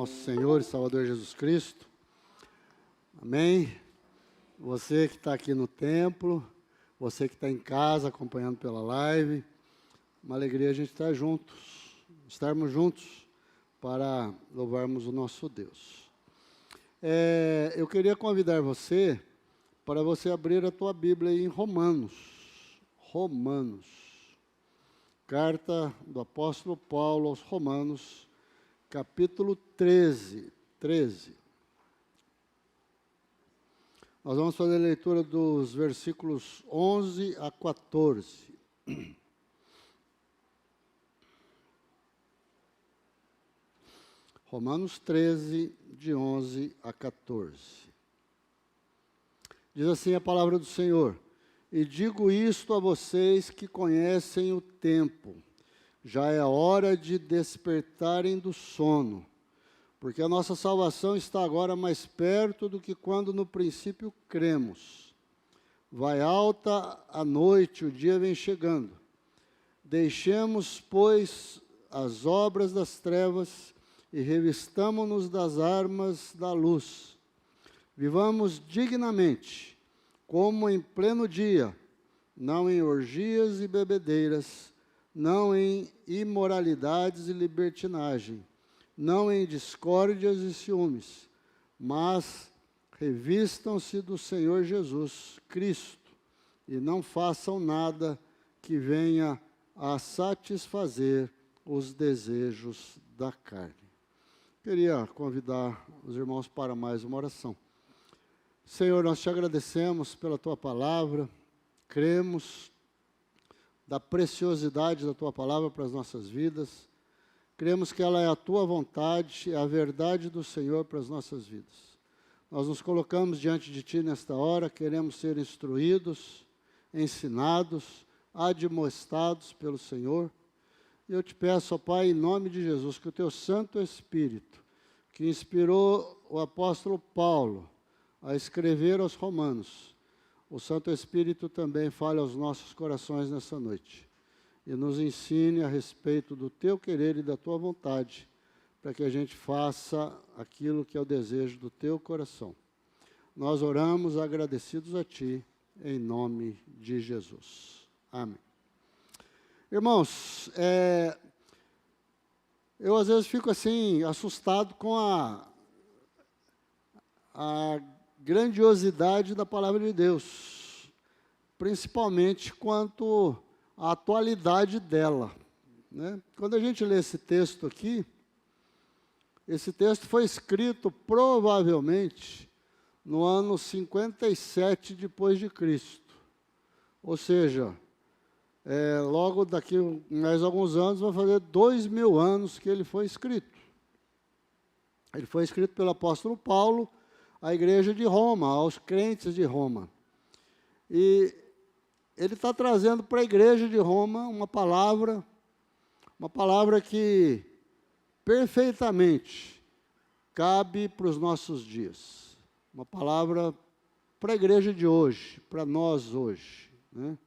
nosso Senhor e Salvador Jesus Cristo. Amém? Você que está aqui no templo, você que está em casa acompanhando pela live, uma alegria a gente estarmos juntos para louvarmos o nosso Deus. Eu queria convidar você para você abrir a tua Bíblia aí em Romanos. Carta do apóstolo Paulo aos Romanos, capítulo 13. Nós vamos fazer a leitura dos versículos 11 a 14. Romanos 13, de 11 a 14. Diz assim a palavra do Senhor: E digo isto a vocês que conhecem o tempo, já é hora de despertarem do sono, porque a nossa salvação está agora mais perto do que quando no princípio cremos. Vai alta a noite, o dia vem chegando. Deixemos, pois, as obras das trevas e revistamo-nos das armas da luz. Vivamos dignamente, como em pleno dia, não em orgias e bebedeiras, não em imoralidades e libertinagem, não em discórdias e ciúmes, mas revistam-se do Senhor Jesus Cristo e não façam nada que venha a satisfazer os desejos da carne. Queria convidar os irmãos para mais uma oração. Senhor, nós te agradecemos pela tua palavra, cremos da preciosidade da tua palavra para as nossas vidas, cremos que ela é a tua vontade, é a verdade do Senhor para as nossas vidas. Nós nos colocamos diante de ti nesta hora, queremos ser instruídos, ensinados, admoestados pelo Senhor. E eu te peço, ó Pai, em nome de Jesus, que o teu Santo Espírito, que inspirou o apóstolo Paulo a escrever aos Romanos, o Santo Espírito também fale aos nossos corações nessa noite e nos ensine a respeito do teu querer e da tua vontade, para que a gente faça aquilo que é o desejo do teu coração. Nós oramos agradecidos a ti, em nome de Jesus. Amém. Irmãos, eu às vezes fico assim, assustado com a grandiosidade da palavra de Deus, principalmente quanto à atualidade dela, né? Quando a gente lê esse texto aqui, esse texto foi escrito provavelmente no ano 57 depois de Cristo, ou seja, logo daqui mais alguns anos vai fazer 2000 anos que ele foi escrito. Ele foi escrito pelo apóstolo Paulo à igreja de Roma, aos crentes de Roma. E ele está trazendo para a igreja de Roma uma palavra que perfeitamente cabe para os nossos dias. Uma palavra para a igreja de hoje, para nós hoje, né?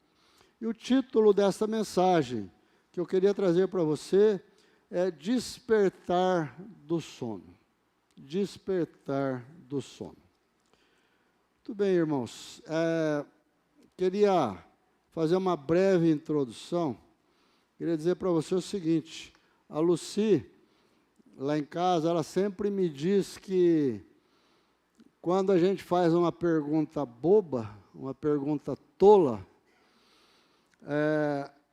E o título dessa mensagem que eu queria trazer para você é Despertar do Sono. Despertar do sono. Muito bem, irmãos. Queria fazer uma breve introdução. Queria dizer para você o seguinte: a Lucy, lá em casa, ela sempre me diz que quando a gente faz uma pergunta boba, uma pergunta tola,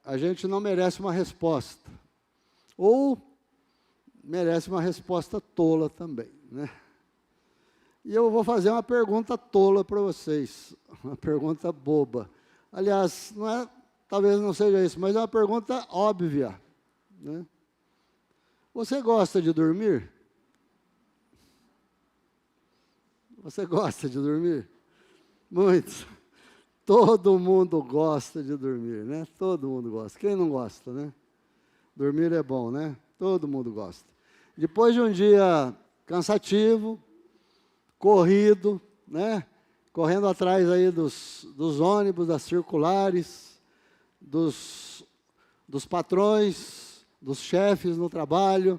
a gente não merece uma resposta. Ou merece uma resposta tola também, né? E eu vou fazer uma pergunta tola para vocês, uma pergunta boba. Aliás, talvez não seja isso, mas é uma pergunta óbvia, né? Você gosta de dormir? Você gosta de dormir? Muito. Todo mundo gosta de dormir, né? Todo mundo gosta. Quem não gosta, né? Dormir é bom, né? Todo mundo gosta. Depois de um dia cansativo, corrido, né? Correndo atrás aí dos ônibus, das circulares, dos patrões, dos chefes no trabalho,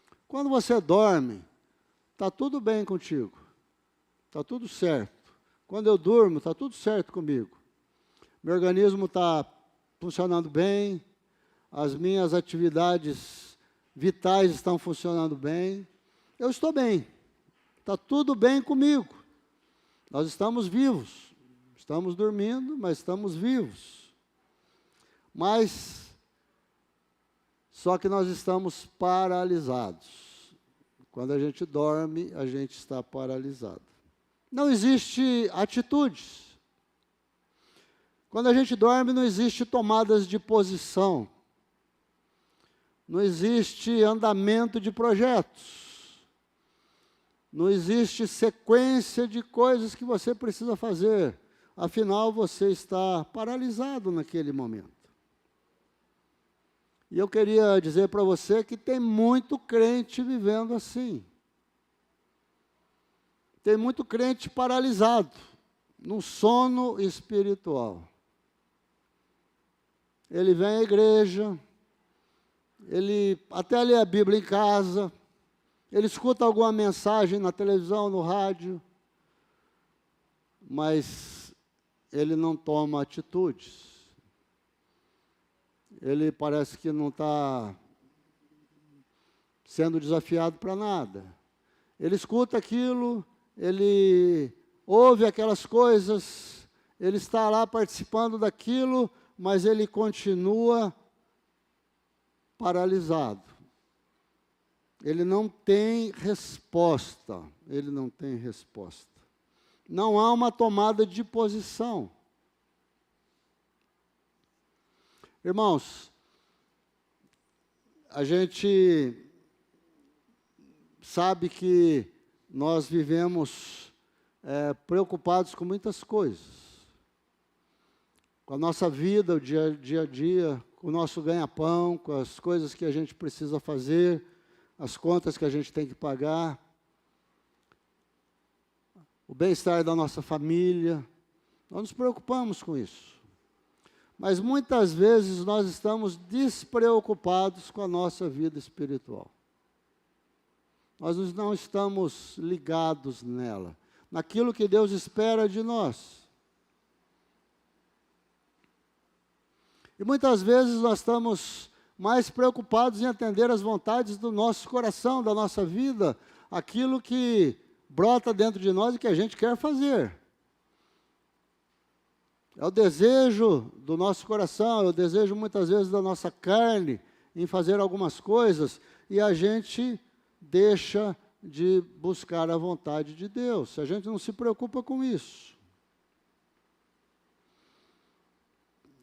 Quando você dorme, está tudo bem contigo, está tudo certo. Quando eu durmo, está tudo certo comigo. Meu organismo está funcionando bem, as minhas atividades vitais estão funcionando bem, eu estou bem, está tudo bem comigo. Nós estamos vivos, estamos dormindo, mas estamos vivos. Só que nós estamos paralisados. Quando a gente dorme, a gente está paralisado. Não existe atitudes. Quando a gente dorme, não existe tomadas de posição. Não existe andamento de projetos. Não existe sequência de coisas que você precisa fazer. Afinal, você está paralisado naquele momento. E eu queria dizer para você que tem muito crente vivendo assim. Tem muito crente paralisado, num sono espiritual. Ele vem à igreja, ele até lê a Bíblia em casa, ele escuta alguma mensagem na televisão, no rádio, mas ele não toma atitudes. Ele parece que não está sendo desafiado para nada. Ele escuta aquilo, ele ouve aquelas coisas, ele está lá participando daquilo, mas ele continua paralisado. Ele não tem resposta, ele não tem resposta. Não há uma tomada de posição. Irmãos, a gente sabe que nós vivemos preocupados com muitas coisas. Com a nossa vida, o dia a dia, com o nosso ganha-pão, com as coisas que a gente precisa fazer, as contas que a gente tem que pagar, o bem-estar da nossa família. Nós nos preocupamos com isso. Mas muitas vezes nós estamos despreocupados com a nossa vida espiritual. Nós não estamos ligados nela, naquilo que Deus espera de nós. E muitas vezes nós estamos mais preocupados em atender às vontades do nosso coração, da nossa vida, aquilo que brota dentro de nós e que a gente quer fazer. É o desejo do nosso coração, é o desejo muitas vezes da nossa carne em fazer algumas coisas e a gente deixa de buscar a vontade de Deus. A gente não se preocupa com isso.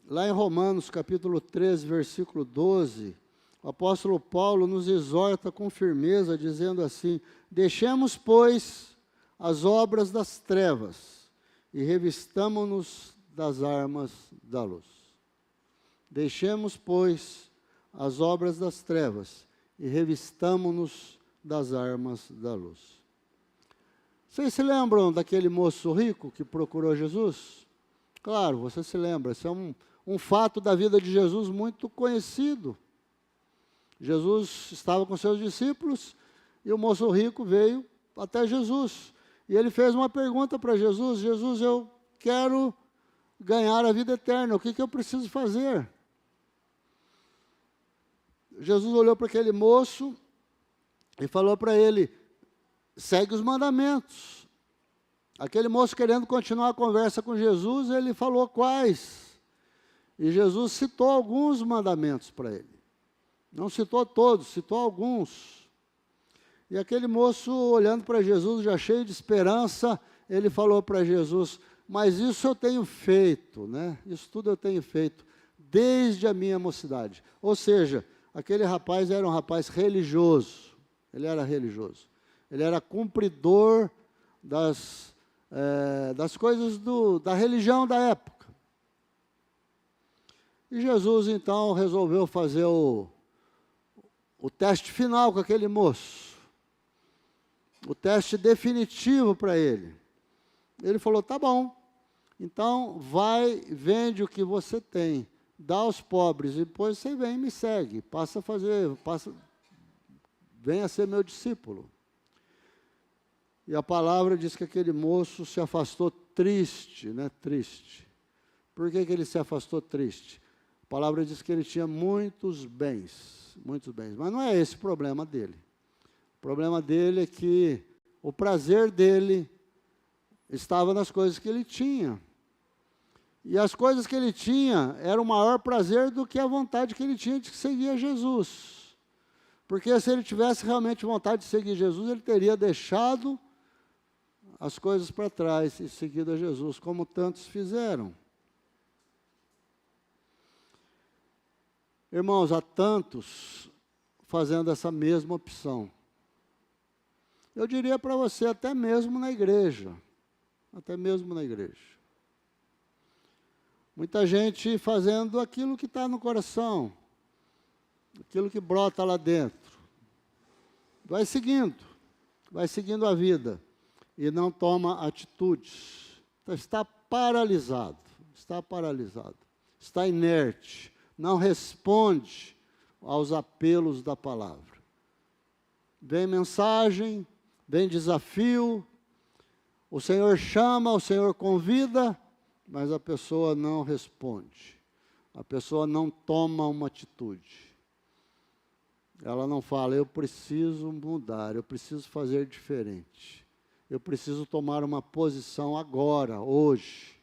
Lá em Romanos, capítulo 13, versículo 12, o apóstolo Paulo nos exorta com firmeza, dizendo assim: deixemos, pois, as obras das trevas e revistamo-nos das armas da luz. Deixemos, pois, as obras das trevas e revistamo-nos das armas da luz. Vocês se lembram daquele moço rico que procurou Jesus? Claro, você se lembra. Esse é um fato da vida de Jesus muito conhecido. Jesus estava com seus discípulos e o moço rico veio até Jesus. E ele fez uma pergunta para Jesus: Jesus, eu quero ganhar a vida eterna, o que eu preciso fazer? Jesus olhou para aquele moço e falou para ele: segue os mandamentos. Aquele moço, querendo continuar a conversa com Jesus, ele falou quais. E Jesus citou alguns mandamentos para ele. Não citou todos, citou alguns. E aquele moço, olhando para Jesus, já cheio de esperança, ele falou para Jesus: mas isso eu tenho feito, né? Isso tudo eu tenho feito desde a minha mocidade. Ou seja, aquele rapaz era um rapaz religioso. Ele era religioso. Ele era cumpridor das coisas da religião da época. E Jesus, então, resolveu fazer o teste final com aquele moço. O teste definitivo para ele. Ele falou: tá bom, então vai, vende o que você tem, dá aos pobres, e depois você vem e me segue, venha ser meu discípulo. E a palavra diz que aquele moço se afastou triste, né? Triste. Por que ele se afastou triste? A palavra diz que ele tinha muitos bens, mas não é esse o problema dele. O problema dele é que o prazer dele estava nas coisas que ele tinha. E as coisas que ele tinha eram o maior prazer do que a vontade que ele tinha de seguir a Jesus. Porque se ele tivesse realmente vontade de seguir Jesus, ele teria deixado as coisas para trás e seguido a Jesus, como tantos fizeram. Irmãos, há tantos fazendo essa mesma opção. Eu diria para você, até mesmo na igreja. Até mesmo na igreja. Muita gente fazendo aquilo que está no coração, aquilo que brota lá dentro. Vai seguindo a vida e não toma atitudes. Então, está paralisado, está inerte, não responde aos apelos da palavra. Vem mensagem, vem desafio, o Senhor chama, o Senhor convida, mas a pessoa não responde, a pessoa não toma uma atitude. Ela não fala, eu preciso mudar, eu preciso fazer diferente, eu preciso tomar uma posição agora, hoje.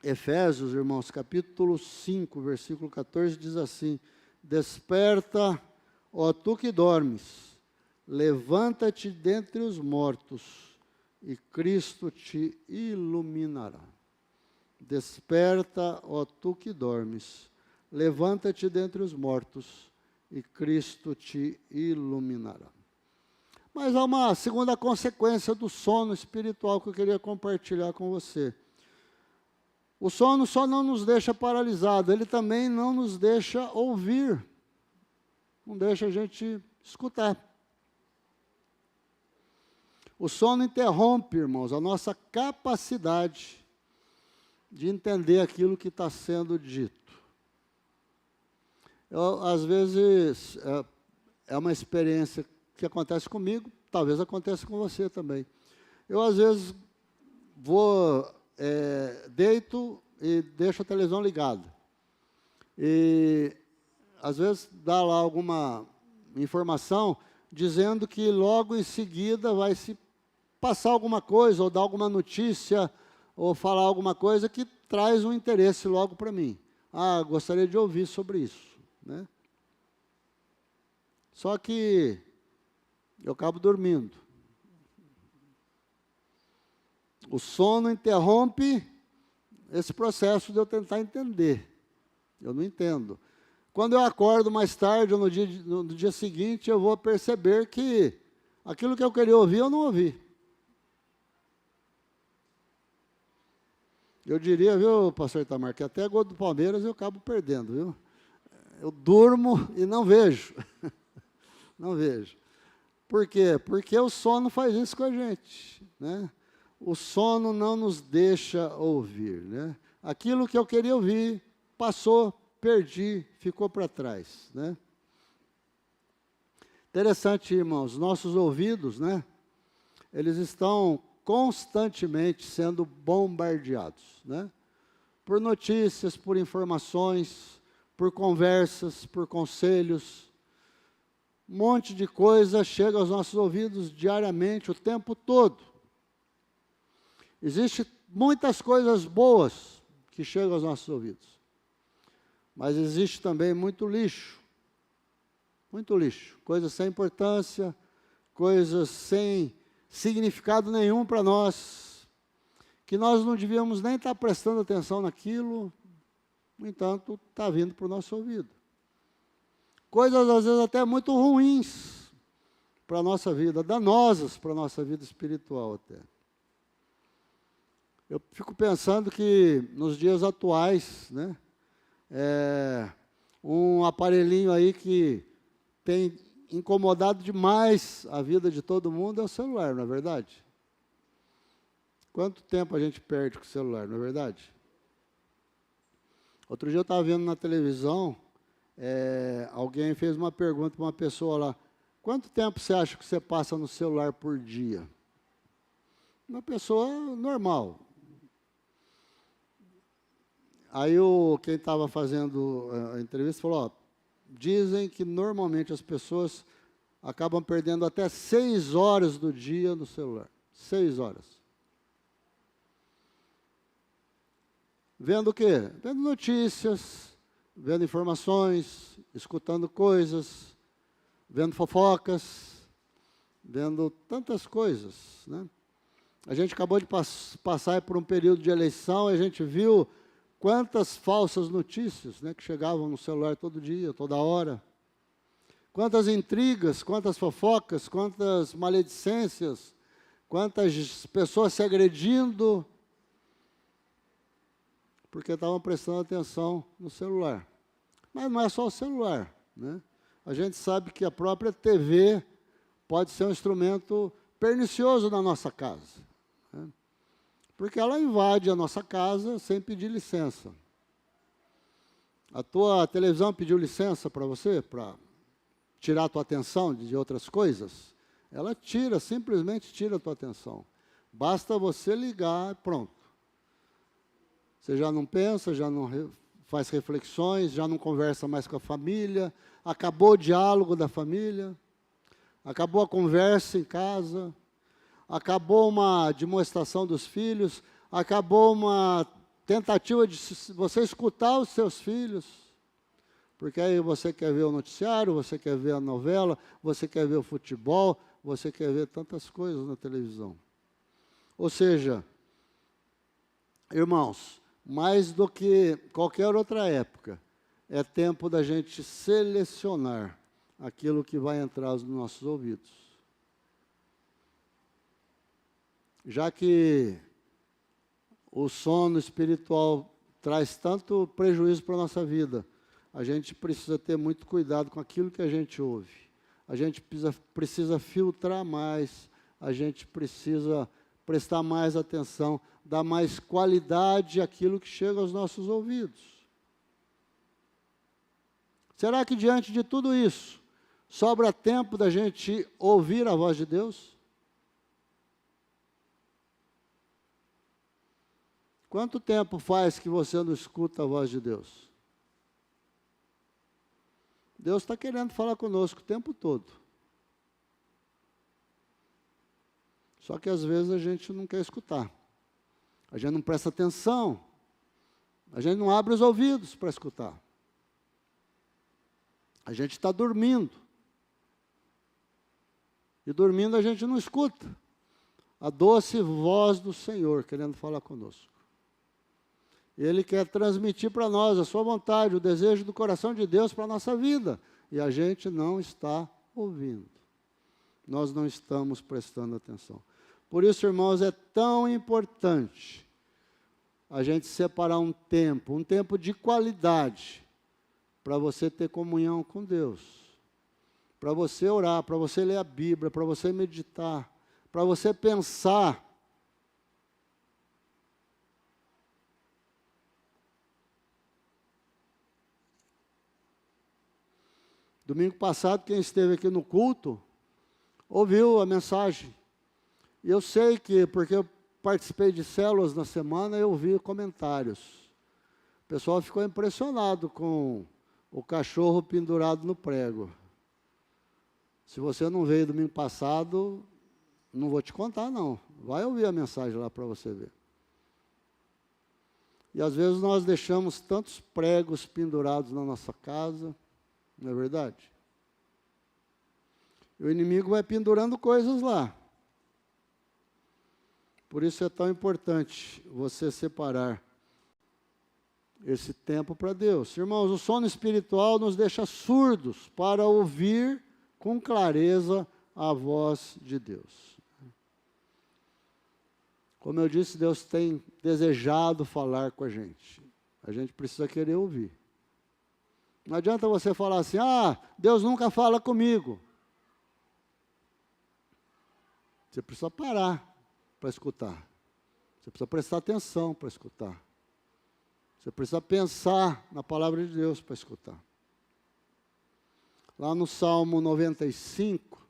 Efésios, irmãos, capítulo 5, versículo 14, diz assim: desperta, ó tu que dormes, levanta-te dentre os mortos, e Cristo te iluminará. Desperta, ó tu que dormes, levanta-te dentre os mortos, e Cristo te iluminará. Mas há uma segunda consequência do sono espiritual que eu queria compartilhar com você. O sono só não nos deixa paralisados, ele também não nos deixa ouvir, não deixa a gente escutar. O sono interrompe, irmãos, a nossa capacidade de entender aquilo que está sendo dito. Às vezes, é uma experiência que acontece comigo, talvez aconteça com você também. Eu, às vezes, deito e deixo a televisão ligada. E, às vezes, dá lá alguma informação dizendo que logo em seguida vai se passar alguma coisa, ou dar alguma notícia, ou falar alguma coisa que traz um interesse logo para mim. Ah, gostaria de ouvir sobre isso, né? Só que eu acabo dormindo. O sono interrompe esse processo de eu tentar entender. Eu não entendo. Quando eu acordo mais tarde, ou no dia seguinte, eu vou perceber que aquilo que eu queria ouvir, eu não ouvi. Eu diria, viu, pastor Itamar, que até gol do Palmeiras eu acabo perdendo, viu? Eu durmo e não vejo. Não vejo. Por quê? Porque o sono faz isso com a gente, né? O sono não nos deixa ouvir, né? Aquilo que eu queria ouvir, passou, perdi, ficou para trás, né? Interessante, irmãos, nossos ouvidos, né? Eles estão constantemente sendo bombardeados, né? Por notícias, por informações, por conversas, por conselhos. Um monte de coisa chega aos nossos ouvidos diariamente, o tempo todo. Existem muitas coisas boas que chegam aos nossos ouvidos. Mas existe também muito lixo. Muito lixo. Coisas sem importância, coisas sem significado nenhum para nós, que nós não devíamos nem estar prestando atenção naquilo, no entanto, está vindo para o nosso ouvido. Coisas, às vezes, até muito ruins para a nossa vida, danosas para a nossa vida espiritual até. Eu fico pensando que, nos dias atuais, né, um aparelhinho aí que tem incomodado demais a vida de todo mundo é o celular, não é verdade? Quanto tempo a gente perde com o celular, não é verdade? Outro dia eu estava vendo na televisão Alguém fez uma pergunta para uma pessoa lá: quanto tempo você acha que você passa no celular por dia? Uma pessoa normal. Aí quem estava fazendo a entrevista falou: ó, dizem que normalmente as pessoas acabam perdendo até 6 horas do dia no celular. 6 horas. Vendo o quê? Vendo notícias, vendo informações, escutando coisas, vendo fofocas, vendo tantas coisas, né? A gente acabou de passar por um período de eleição e a gente viu quantas falsas notícias, né, que chegavam no celular todo dia, toda hora. Quantas intrigas, quantas fofocas, quantas maledicências, quantas pessoas se agredindo, porque estavam prestando atenção no celular. Mas não é só o celular, né? A gente sabe que a própria TV pode ser um instrumento pernicioso na nossa casa, né? Porque ela invade a nossa casa sem pedir licença. A tua televisão pediu licença para você, para tirar a tua atenção de outras coisas? Ela simplesmente tira a tua atenção. Basta você ligar, pronto. Você já não pensa, já não faz reflexões, já não conversa mais com a família, acabou o diálogo da família, acabou a conversa em casa, acabou uma demonstração dos filhos, acabou uma tentativa de você escutar os seus filhos, porque aí você quer ver o noticiário, você quer ver a novela, você quer ver o futebol, você quer ver tantas coisas na televisão. Ou seja, irmãos, mais do que qualquer outra época, é tempo da gente selecionar aquilo que vai entrar nos nossos ouvidos. Já que o sono espiritual traz tanto prejuízo para a nossa vida, a gente precisa ter muito cuidado com aquilo que a gente ouve. A gente precisa filtrar mais, a gente precisa prestar mais atenção, dar mais qualidade àquilo que chega aos nossos ouvidos. Será que diante de tudo isso, sobra tempo da gente ouvir a voz de Deus? Quanto tempo faz que você não escuta a voz de Deus? Deus está querendo falar conosco o tempo todo. Só que às vezes a gente não quer escutar. A gente não presta atenção. A gente não abre os ouvidos para escutar. A gente está dormindo. E dormindo a gente não escuta a doce voz do Senhor querendo falar conosco. Ele quer transmitir para nós a sua vontade, o desejo do coração de Deus para a nossa vida. E a gente não está ouvindo. Nós não estamos prestando atenção. Por isso, irmãos, é tão importante a gente separar um tempo de qualidade, para você ter comunhão com Deus, para você orar, para você ler a Bíblia, para você meditar, para você pensar. Domingo passado, quem esteve aqui no culto, ouviu a mensagem. E eu sei que, porque eu participei de células na semana, eu vi comentários. O pessoal ficou impressionado com o cachorro pendurado no prego. Se você não veio domingo passado, não vou te contar, não. Vai ouvir a mensagem lá para você ver. E às vezes nós deixamos tantos pregos pendurados na nossa casa, não é verdade? E o inimigo vai pendurando coisas lá. Por isso é tão importante você separar esse tempo para Deus. Irmãos, o sono espiritual nos deixa surdos para ouvir com clareza a voz de Deus. Como eu disse, Deus tem desejado falar com a gente. A gente precisa querer ouvir. Não adianta você falar assim: Deus nunca fala comigo. Você precisa parar para escutar. Você precisa prestar atenção para escutar. Você precisa pensar na palavra de Deus para escutar. Lá no Salmo 95,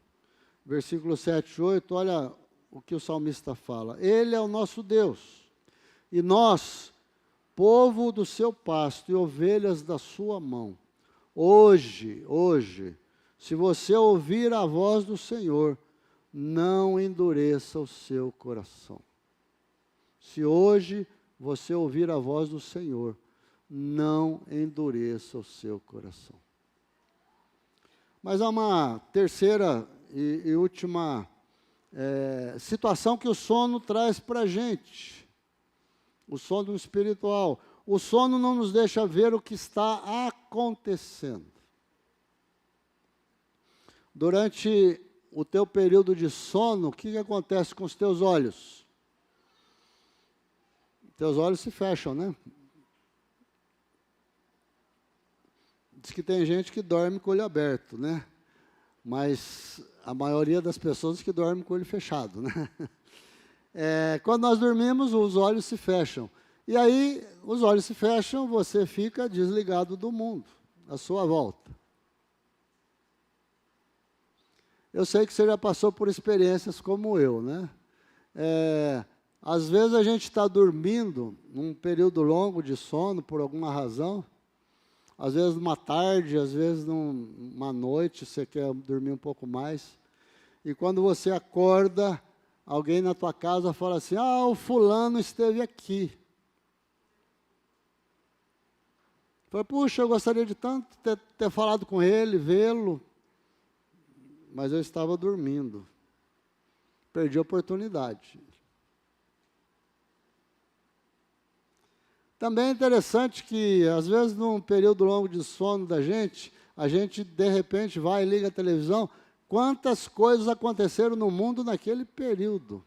versículo 7 e 8, olha o que o salmista fala. Ele é o nosso Deus, e nós, povo do seu pasto e ovelhas da sua mão. Hoje, se você ouvir a voz do Senhor, não endureça o seu coração. Se hoje você ouvir a voz do Senhor, não endureça o seu coração. Mas há uma terceira e última situação que o sono traz para a gente. O sono espiritual. O sono não nos deixa ver o que está acontecendo. Durante o teu período de sono, o que acontece com os teus olhos? Teus olhos se fecham, né? Diz que tem gente que dorme com o olho aberto, né? Mas a maioria das pessoas que dorme com o olho fechado, né? Quando nós dormimos, os olhos se fecham. E aí, os olhos se fecham, você fica desligado do mundo, à sua volta. Eu sei que você já passou por experiências como eu, né? Às vezes a gente está dormindo, num período longo de sono, por alguma razão, às vezes numa tarde, às vezes numa noite, você quer dormir um pouco mais, e quando você acorda, alguém na tua casa fala assim, o fulano esteve aqui. Fala, puxa, eu gostaria de tanto ter falado com ele, vê-lo, mas eu estava dormindo. Perdi a oportunidade. Também é interessante que, às vezes, num período longo de sono da gente, a gente, de repente, vai e liga a televisão. Quantas coisas aconteceram no mundo naquele período?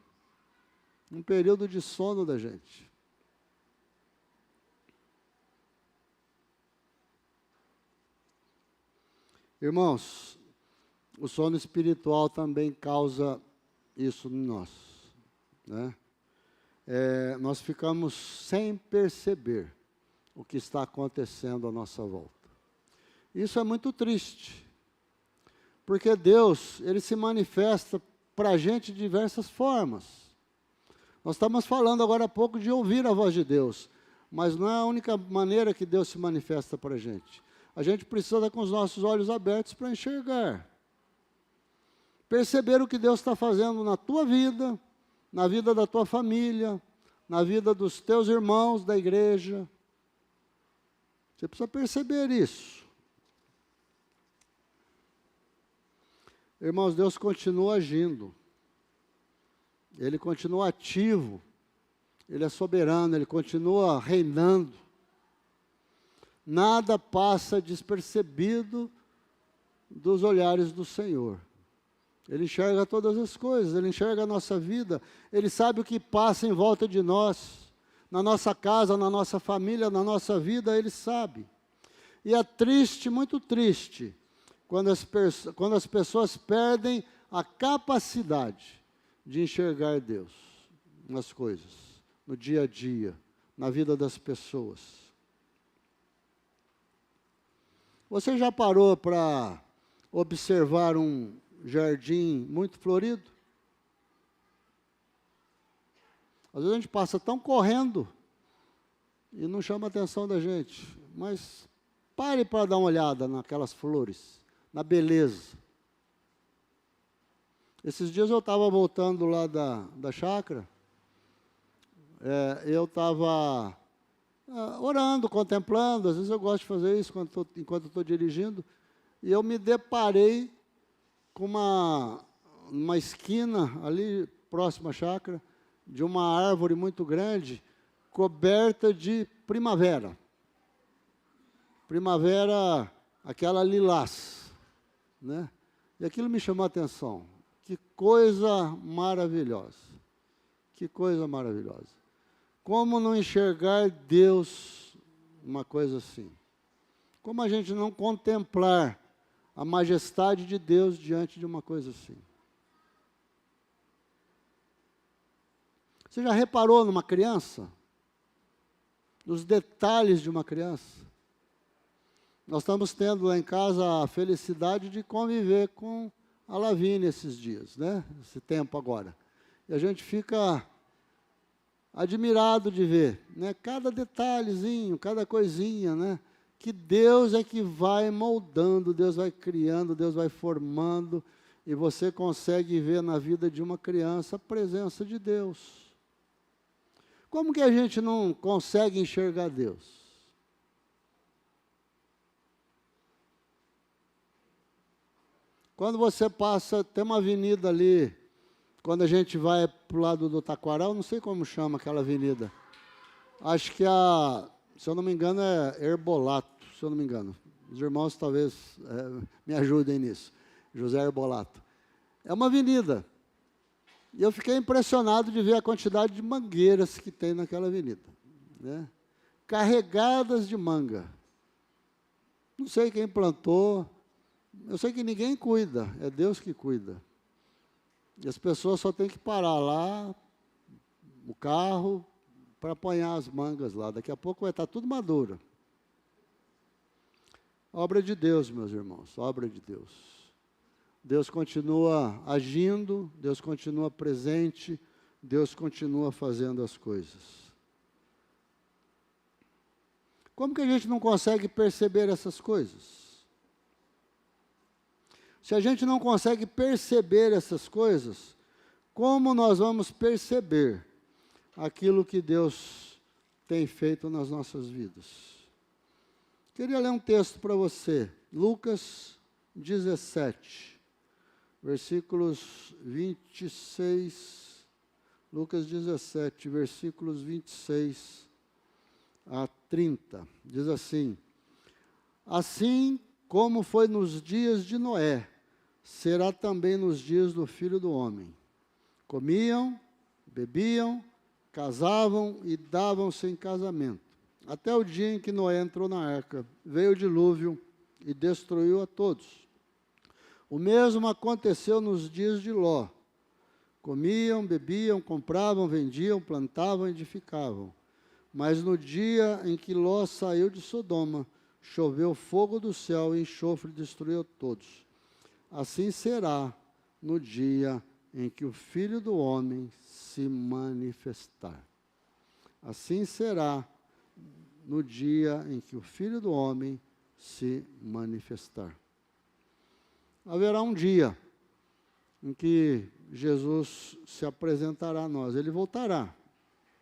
Um período de sono da gente. Irmãos, o sono espiritual também causa isso em nós, né? Nós ficamos sem perceber o que está acontecendo à nossa volta. Isso é muito triste, porque Deus, Ele se manifesta para a gente de diversas formas. Nós estamos falando agora há pouco de ouvir a voz de Deus, mas não é a única maneira que Deus se manifesta para a gente. A gente precisa estar com os nossos olhos abertos para enxergar. Perceber o que Deus está fazendo na tua vida, na vida da tua família, na vida dos teus irmãos da igreja. Você precisa perceber isso. Irmãos, Deus continua agindo. Ele continua ativo. Ele é soberano, Ele continua reinando. Nada passa despercebido dos olhares do Senhor. Ele enxerga todas as coisas, Ele enxerga a nossa vida, Ele sabe o que passa em volta de nós, na nossa casa, na nossa família, na nossa vida, Ele sabe. E é triste, muito triste, quando as pessoas perdem a capacidade de enxergar Deus nas coisas, no dia a dia, na vida das pessoas. Você já parou para observar um jardim muito florido? Às vezes a gente passa tão correndo e não chama a atenção da gente, mas pare para dar uma olhada naquelas flores, na beleza. Esses dias eu estava voltando lá da chácara, eu estava orando, contemplando, às vezes eu gosto de fazer isso enquanto estou dirigindo, e eu me deparei com uma esquina ali próxima à chácara, de uma árvore muito grande, coberta de primavera. Primavera, aquela lilás, né? E aquilo me chamou a atenção. Que coisa maravilhosa. Que coisa maravilhosa. Como não enxergar Deus uma coisa assim? Como a gente não contemplar a majestade de Deus diante de uma coisa assim? Você já reparou numa criança? Nos detalhes de uma criança? Nós estamos tendo lá em casa a felicidade de conviver com a Lavínia esses dias, né? Esse tempo agora. E a gente fica admirado de ver, né? Cada detalhezinho, cada coisinha, né? Que Deus é que vai moldando, Deus vai criando, Deus vai formando, e você consegue ver na vida de uma criança a presença de Deus. Como que a gente não consegue enxergar Deus? Quando você passa, tem uma avenida ali, quando a gente vai para o lado do Taquaral, não sei como chama aquela avenida. Acho que se eu não me engano, é Herbolato, se eu não me engano. Os irmãos talvez me ajudem nisso. José Herbolato. É uma avenida. E eu fiquei impressionado de ver a quantidade de mangueiras que tem naquela avenida, né? Carregadas de manga. Não sei quem plantou. Eu sei que ninguém cuida, é Deus que cuida. E as pessoas só têm que parar lá, o carro, para apanhar as mangas lá. Daqui a pouco vai estar tudo maduro. Obra de Deus, meus irmãos, obra de Deus. Deus continua agindo, Deus continua presente, Deus continua fazendo as coisas. Como que a gente não consegue perceber essas coisas? Se a gente não consegue perceber essas coisas, como nós vamos perceber aquilo que Deus tem feito nas nossas vidas? Queria ler um texto para você, Lucas 17, versículos 26, Lucas 17, versículos 26 a 30, diz assim: assim como foi nos dias de Noé, será também nos dias do Filho do Homem. Comiam, bebiam, casavam e davam-se em casamento, até o dia em que Noé entrou na arca. Veio o dilúvio e destruiu a todos. O mesmo aconteceu nos dias de Ló. Comiam, bebiam, compravam, vendiam, plantavam, edificavam. Mas no dia em que Ló saiu de Sodoma, choveu fogo do céu e enxofre destruiu todos. Assim será no dia em que o Filho do Homem se manifestar. Assim será no dia em que o Filho do Homem se manifestar. Haverá um dia em que Jesus se apresentará a nós. Ele voltará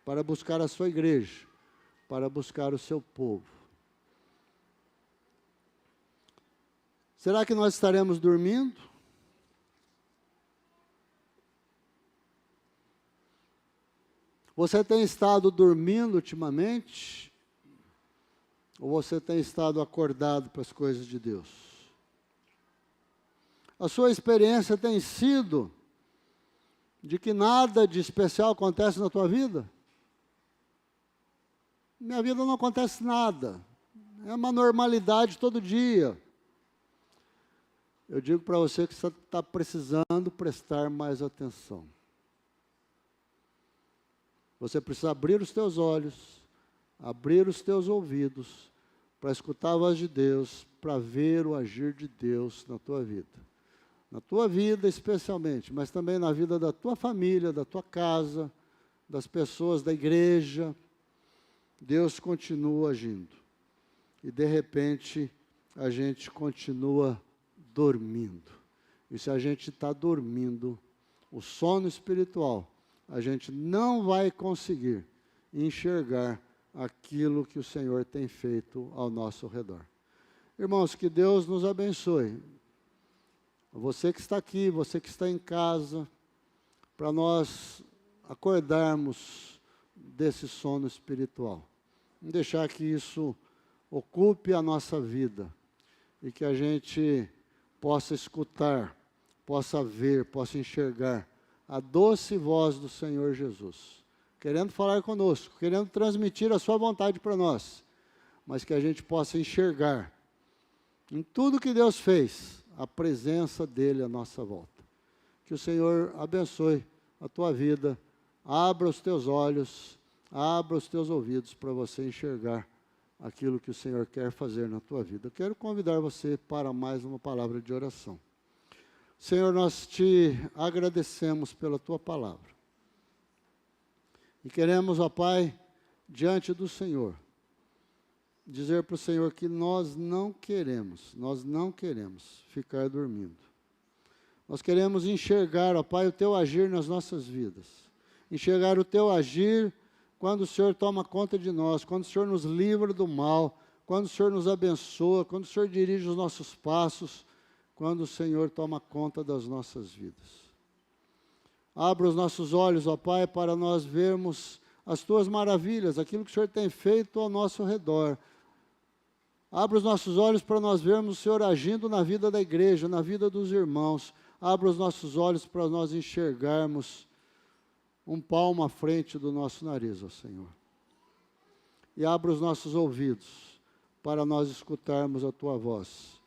para buscar a sua igreja, para buscar o seu povo. Será que nós estaremos dormindo? Você tem estado dormindo ultimamente? Ou você tem estado acordado para as coisas de Deus? A sua experiência tem sido de que nada de especial acontece na tua vida? Minha vida não acontece nada. É uma normalidade todo dia. Eu digo para você que você está precisando prestar mais atenção. Você precisa abrir os teus olhos, abrir os teus ouvidos, para escutar a voz de Deus, para ver o agir de Deus na tua vida. Na tua vida especialmente, mas também na vida da tua família, da tua casa, das pessoas da igreja. Deus continua agindo. E de repente, a gente continua dormindo. E se a gente está dormindo, o sono espiritual, a gente não vai conseguir enxergar aquilo que o Senhor tem feito ao nosso redor. Irmãos, que Deus nos abençoe. Você que está aqui, você que está em casa, para nós acordarmos desse sono espiritual. Não deixar que isso ocupe a nossa vida e que a gente possa escutar, possa ver, possa enxergar a doce voz do Senhor Jesus, querendo falar conosco, querendo transmitir a sua vontade para nós, mas que a gente possa enxergar em tudo que Deus fez, a presença dEle à nossa volta. Que o Senhor abençoe a tua vida, abra os teus olhos, abra os teus ouvidos para você enxergar aquilo que o Senhor quer fazer na tua vida. Eu quero convidar você para mais uma palavra de oração. Senhor, nós te agradecemos pela tua palavra. E queremos, ó Pai, diante do Senhor, dizer para o Senhor que nós não queremos ficar dormindo. Nós queremos enxergar, ó Pai, o teu agir nas nossas vidas. Enxergar o teu agir quando o Senhor toma conta de nós, quando o Senhor nos livra do mal, quando o Senhor nos abençoa, quando o Senhor dirige os nossos passos, quando o Senhor toma conta das nossas vidas. Abra os nossos olhos, ó Pai, para nós vermos as tuas maravilhas, aquilo que o Senhor tem feito ao nosso redor. Abra os nossos olhos para nós vermos o Senhor agindo na vida da igreja, na vida dos irmãos. Abra os nossos olhos para nós enxergarmos um palmo à frente do nosso nariz, ó Senhor. E abra os nossos ouvidos para nós escutarmos a tua voz,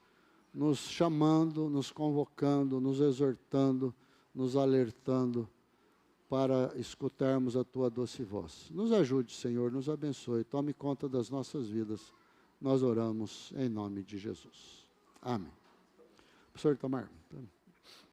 nos chamando, nos convocando, nos exortando, nos alertando para escutarmos a tua doce voz. Nos ajude, Senhor, nos abençoe, tome conta das nossas vidas. Nós oramos em nome de Jesus. Amém. Professor Itamar.